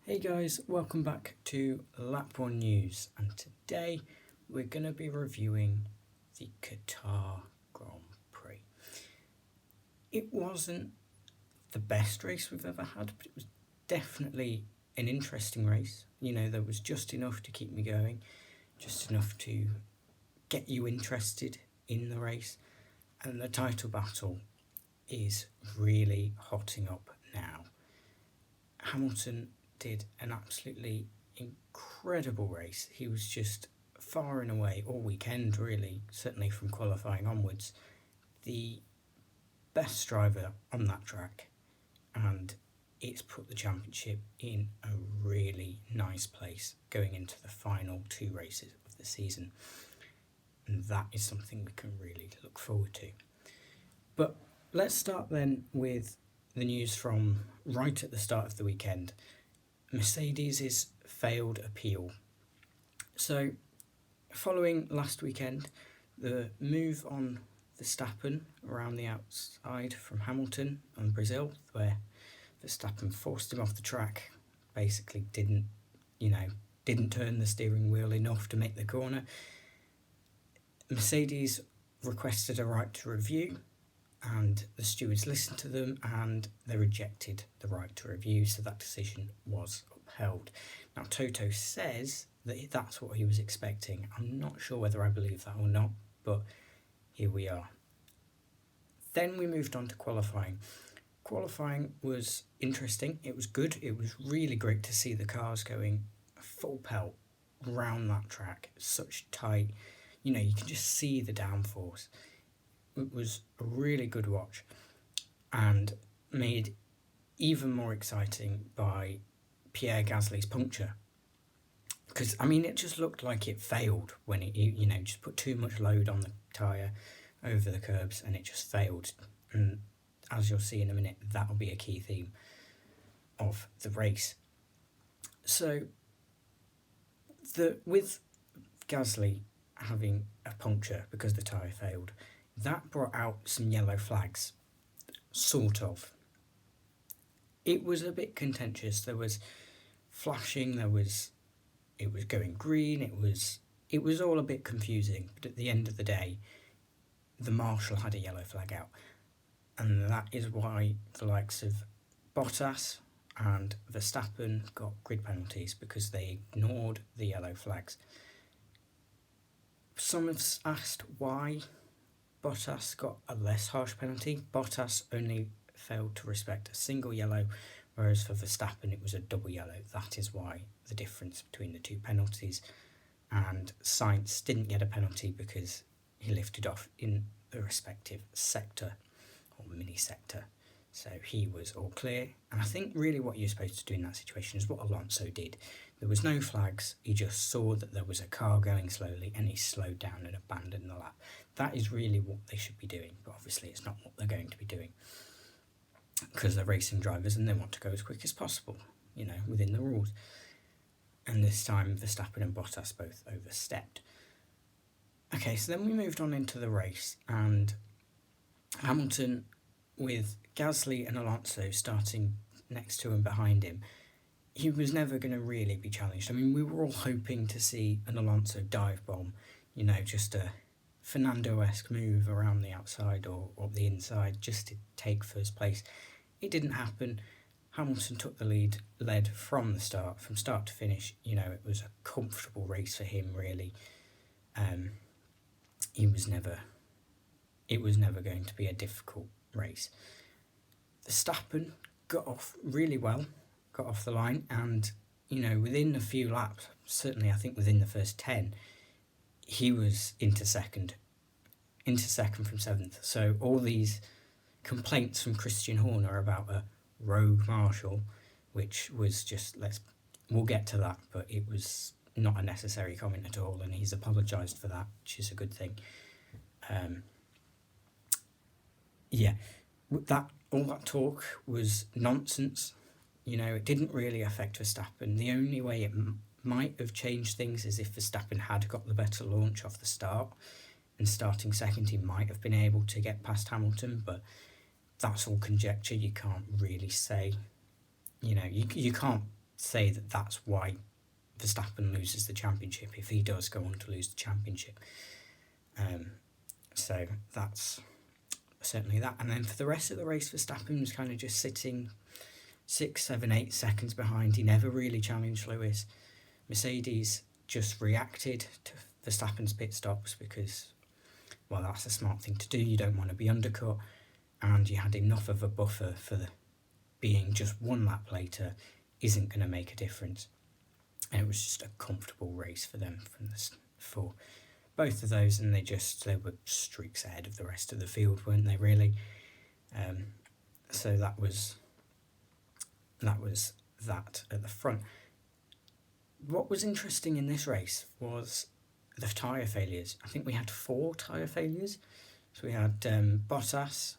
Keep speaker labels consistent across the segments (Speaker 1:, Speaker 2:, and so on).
Speaker 1: Hey guys, welcome back to Lap 1 News, and today we're going to be reviewing the Qatar Grand Prix. It wasn't the best race we've ever had, but it was definitely an interesting race. There was just enough to keep me going, just enough to get you interested in the race, and the title battle is really hotting up now. Hamilton did an absolutely incredible race. He was just far and away all weekend, really, certainly from qualifying onwards, the best driver on that track, and it's put the championship in a really nice place going into the final two races of the season, and that is something we can really look forward to. But let's start then with the news from right at the start of the weekend. Mercedes' failed appeal. So, following last weekend, the move on Verstappen around the outside from Hamilton and Brazil, where Verstappen forced him off the track, basically didn't turn the steering wheel enough to make the corner. Mercedes requested a right to review, and the stewards listened to them and they rejected the right to review, so that decision was upheld. Now, Toto says that that's what he was expecting. I'm not sure whether I believe that or not, but here we are. Then we moved on to qualifying. Qualifying was interesting. It was good. It was really great to see the cars going full pelt around that track. Such tight, you can just see the downforce. It was a really good watch and made even more exciting by Pierre Gasly's puncture. Because, it just looked like it failed when it, just put too much load on the tyre over the curbs and it just failed. And as you'll see in a minute, that'll be a key theme of the race. So, with Gasly having a puncture because the tyre failed, that brought out some yellow flags, sort of. It was a bit contentious. There was flashing, it was going green, it was all a bit confusing, but at the end of the day, the marshal had a yellow flag out, and that is why the likes of Bottas and Verstappen got grid penalties, because they ignored the yellow flags. Some have asked why Bottas got a less harsh penalty. Bottas only failed to respect a single yellow, whereas for Verstappen it was a double yellow. That is why the difference between the two penalties. And Sainz didn't get a penalty because he lifted off in the respective sector, or mini sector. So he was all clear. And I think really what you're supposed to do in that situation is what Alonso did. There was no flags, he just saw that there was a car going slowly and he slowed down and abandoned the lap. That is really what they should be doing, but obviously it's not what they're going to be doing, because they're racing drivers and they want to go as quick as possible, within the rules. And this time Verstappen and Bottas both overstepped. Okay, so then we moved on into the race, and Hamilton, with Gasly and Alonso starting next to and behind him, he was never going to really be challenged. We were all hoping to see an Alonso dive bomb, just a Fernando-esque move around the outside or the inside just to take first place. It didn't happen. Hamilton took the led from start to finish. It was a comfortable race for him, really. It was never going to be a difficult race. Verstappen got off really well, got off the line, and within a few laps, certainly I think within the first 10, he was into second from seventh. So all these complaints from Christian Horner about a rogue marshal, which was just, we'll get to that, but it was not a necessary comment at all, and he's apologised for that, which is a good thing. All that talk was nonsense. It didn't really affect Verstappen. The only way it might have changed things is if Verstappen had got the better launch off the start, and starting second, he might have been able to get past Hamilton, but that's all conjecture. You can't really say, you can't say that that's why Verstappen loses the championship, if he does go on to lose the championship. So that's certainly that. And then for the rest of the race, Verstappen was kind of just sitting 6, 7, 8 seconds behind. He never really challenged Lewis. Mercedes just reacted to Verstappen's pit stops because, well, that's a smart thing to do. You don't want to be undercut, and you had enough of a buffer for being just one lap later isn't going to make a difference. And it was just a comfortable race for them for both of those, and they were streaks ahead of the rest of the field, weren't they, really? So that was that at the front. What was interesting in this race was the tyre failures. I think we had 4 tyre failures. So we had Bottas,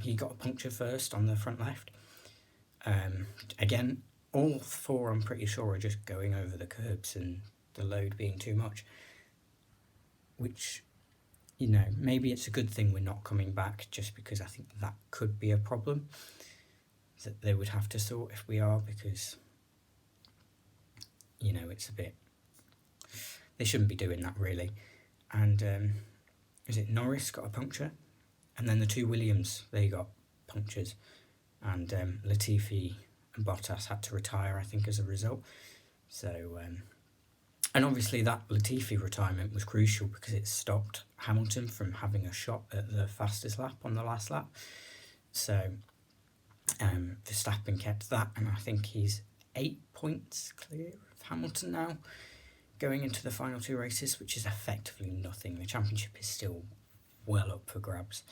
Speaker 1: he got a puncture first on the front left. Again, all 4 I'm pretty sure are just going over the curbs and the load being too much. Which, maybe it's a good thing we're not coming back, just because I think that could be a problem that they would have to sort if we are, because, it's a bit... They shouldn't be doing that, really. And, is it Norris got a puncture? And then the 2 Williams, they got punctures. And Latifi and Bottas had to retire, I think, as a result. So, and obviously that Latifi retirement was crucial because it stopped Hamilton from having a shot at the fastest lap on the last lap. So Verstappen kept that, and I think he's 8 points clear of Hamilton now, going into the final 2 races, which is effectively nothing. The championship is still well up for grabs,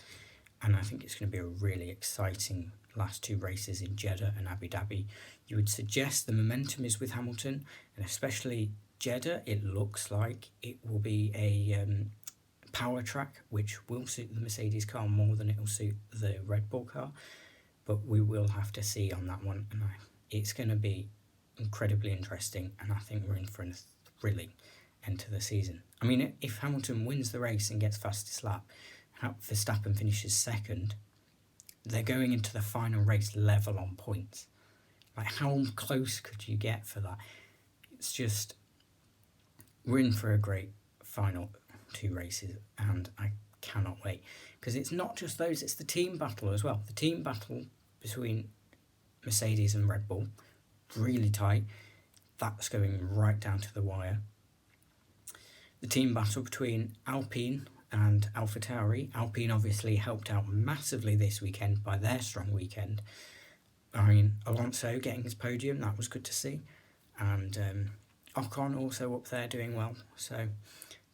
Speaker 1: and I think it's going to be a really exciting last 2 races in Jeddah and Abu Dhabi. You would suggest the momentum is with Hamilton, and especially Jeddah, it looks like it will be a power track, which will suit the Mercedes car more than it will suit the Red Bull car, but we will have to see on that one, and it's going to be incredibly interesting, and I think we're in for a thrilling end to the season. I mean, if Hamilton wins the race and gets fastest lap, Verstappen finishes second, they're going into the final race level on points. Like, how close could you get for that? It's just, we're in for a great final 2 races, and I cannot wait, because it's not just those, it's the team battle as well. The team battle between Mercedes and Red Bull, really tight. That's going right down to the wire. The team battle between Alpine and AlphaTauri. Alpine obviously helped out massively this weekend by their strong weekend. I mean, Alonso getting his podium, that was good to see. And Ocon also up there doing well. So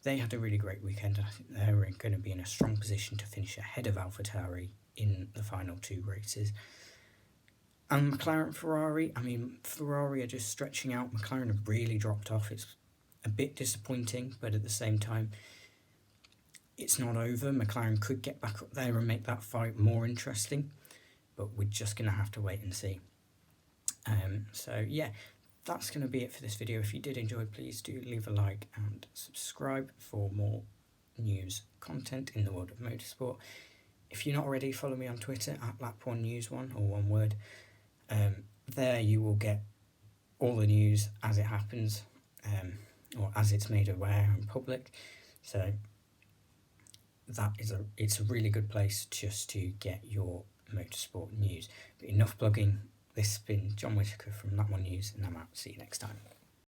Speaker 1: they had a really great weekend. I think they're going to be in a strong position to finish ahead of AlphaTauri in the final 2 races. And McLaren, Ferrari, I mean, Ferrari are just stretching out. McLaren have really dropped off. It's a bit disappointing, but at the same time, it's not over. McLaren could get back up there and make that fight more interesting, but we're just going to have to wait and see. So yeah, that's going to be it for this video. If you did enjoy, please do leave a like and subscribe for more news content in the world of motorsport. If you're not already, follow me on Twitter at Lap1News1, or one word. There you will get all the news as it happens, or as it's made aware in public. So it's a really good place just to get your motorsport news. But enough plugging. This has been John Whitaker from Lap1 News, and I'm out. See you next time.